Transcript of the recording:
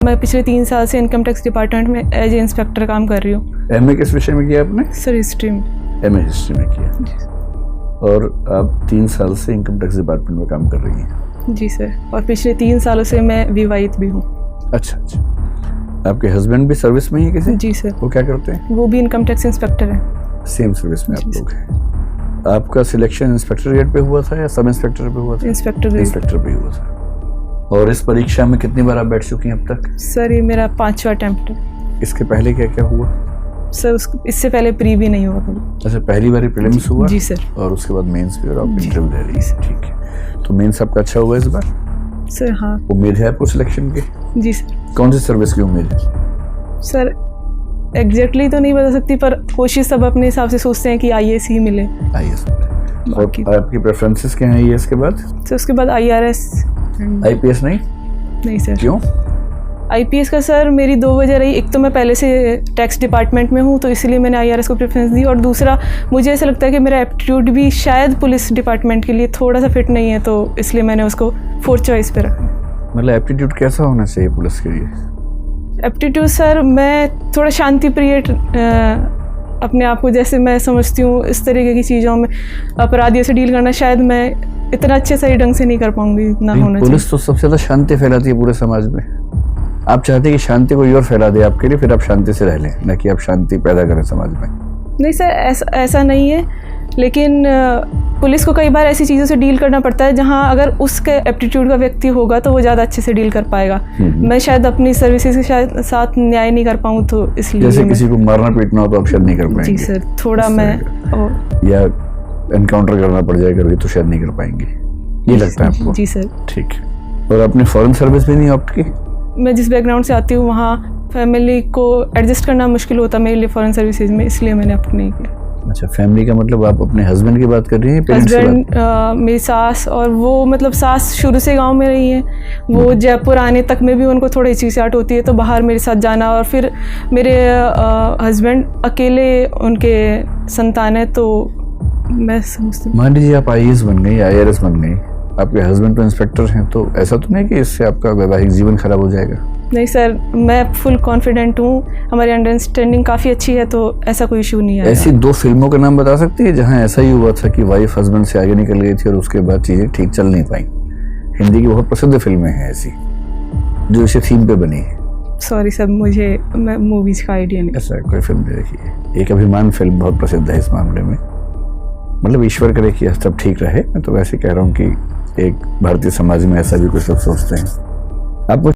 मैं पिछले 3 साल से इनकम टैक्स डिपार्टमेंट में एज ए इंस्पेक्टर काम कर रही हूँ। एमए किस विषय में किया आपने? सर हिस्ट्री में। एमए हिस्ट्री में किया। और आप 3 साल से इनकम टैक्स डिपार्टमेंट में काम कर रही हैं? जी सर, और पिछले 3 सालों से मैं विवाहित भी हूँ। अच्छा अच्छा। आपके हस्बैंड भी सर्विस में ही है किसी? जी सर। वो क्या करते हैं? वो भी इनकम टैक्स इंस्पेक्टर है। सेम सर्विस में आप लोग हैं। आपका सिलेक्शन इंस्पेक्टर ग्रेड पे हुआ था या सब इंस्पेक्टर पे हुआ था? इंस्पेक्टर पे हुआ था। और इस परीक्षा में कितनी बार आप बैठ चुकी हैं अब तक? सर ये मेरा 5वां अटेम्प्ट है। इसके पहले क्या क्या हुआ? सर इससे पहले प्री भी नहीं हुआ कभी। अच्छा, पहली बार प्रीलिम्स हुआ? जी सर। और उसके बाद मेंस भी, और आप इंटरव्यू दे रही हैं। ठीक है, तो मेंस आपका अच्छा हुआ इस बार? सर हाँ। उम्मीद है आपको सिलेक्शन की? जी सर। कौन सी सर्विस की उम्मीद है? सर एग्जैक्टली तो नहीं बता सकती, पर कोशिश सब अपने हिसाब से सोचते हैं कि IAS ही मिले। IAS। और आपकी प्रेफरेंसेस क्या हैं IAS के बाद? सर उसके बाद IRS। IPS नहीं सर। क्यों? IPS का सर मेरी 2 वजह रही। एक तो मैं पहले से टैक्स डिपार्टमेंट में हूँ तो इसलिए मैंने IRS को प्रेफरेंस दी, और दूसरा मुझे ऐसा लगता है कि मेरा एप्टीट्यूड भी शायद पुलिस डिपार्टमेंट के लिए थोड़ा सा फिट नहीं है, तो इसलिए मैंने उसको 4th चॉइस पे रखा। मतलब एप्टीट्यूड कैसा होना चाहिए पुलिस के लिए? एप्टीट्यूड सर मैं थोड़ा शांति प्रिय अपने आप को, जैसे मैं समझती हूँ इस तरीके की चीज़ों में अपराधियों से डील करना शायद मैं इतना अच्छे सही ढंग से नहीं कर पाऊंगी, इतना होना चाहिए। पुलिस तो सबसे ज़्यादा शांति फैलाती है पूरे समाज में। आप चाहते हैं कि शांति कोई और फैला दे आपके लिए, फिर आप शांति से रह लें, न कि आप शांति पैदा करें समाज में। नहीं सर, ऐसा नहीं है, लेकिन पुलिस को कई बार ऐसी चीज़ों से डील करना पड़ता है जहां अगर उसके एप्टीट्यूड का व्यक्ति होगा तो वो ज़्यादा अच्छे से डील कर पाएगा। मैं शायद अपनी सर्विसेज के साथ न्याय नहीं कर पाऊँ, तो इसलिए जैसे किसी को मारना पीटना हो तो आप शायद नहीं कर पाएंगे। जी सर, थोड़ा मैं या एनकाउंटर करना पड़ जाए करके तो शायद नहीं कर पाएंगे, ये लगता है आपको? जी सर। ठीक है। और आपने फॉरेन सर्विस भी नहीं ऑप्ट की? मैं जिस बैकग्राउंड से आती हूँ वहाँ फैमिली को एडजस्ट करना मुश्किल होता मेरे लिए फॉरेन सर्विसेज में, इसलिए मैंने ऑप्ट नहीं किया। अच्छा, फैमिली का मतलब आप अपने हस्बैंड की बात कर रही हैं? हस्बैंड, मेरी सास, और वो मतलब सास शुरू से गांव में रही हैं। वो जयपुर आने तक में भी उनको थोड़ी हिचकिचाहट होती है, तो बाहर मेरे साथ जाना। और फिर मेरे हस्बैंड अकेले उनके संतान है, तो मैं समझती हूँ। मान लीजिए आप IAS बन गई, IRS बन गई, आपके हस्बैंड तो इंस्पेक्टर हैं, तो ऐसा तो नहीं कि इससे आपका वैवाहिक जीवन खराब हो जाएगा? नहीं सर, मैं फुल कॉन्फिडेंट हूँ, हमारी अंडरस्टैंडिंग काफ़ी अच्छी है, तो ऐसा कोई इशू नहीं है। ऐसी 2 फिल्मों का नाम बता सकती है जहाँ ऐसा ही हुआ था कि वाइफ हस्बैंड से आगे निकल गई थी और उसके बाद चीज़ें ठीक चल नहीं पाई? हिंदी की बहुत प्रसिद्ध फिल्में हैं ऐसी जो इसी थीम पे बनी है। सॉरी सर, मैं मूवीज़ का आइडिया नहीं। ऐसा कोई फिल्म देखी है? एक अभिमान फिल्म बहुत प्रसिद्ध है इस मामले में। मतलब ईश्वर करे कि सब ठीक रहे। मैं तो वैसे कह रहा हूँ कि एक भारतीय समाज में ऐसा भी कुछ लोग सोचते हैं। आप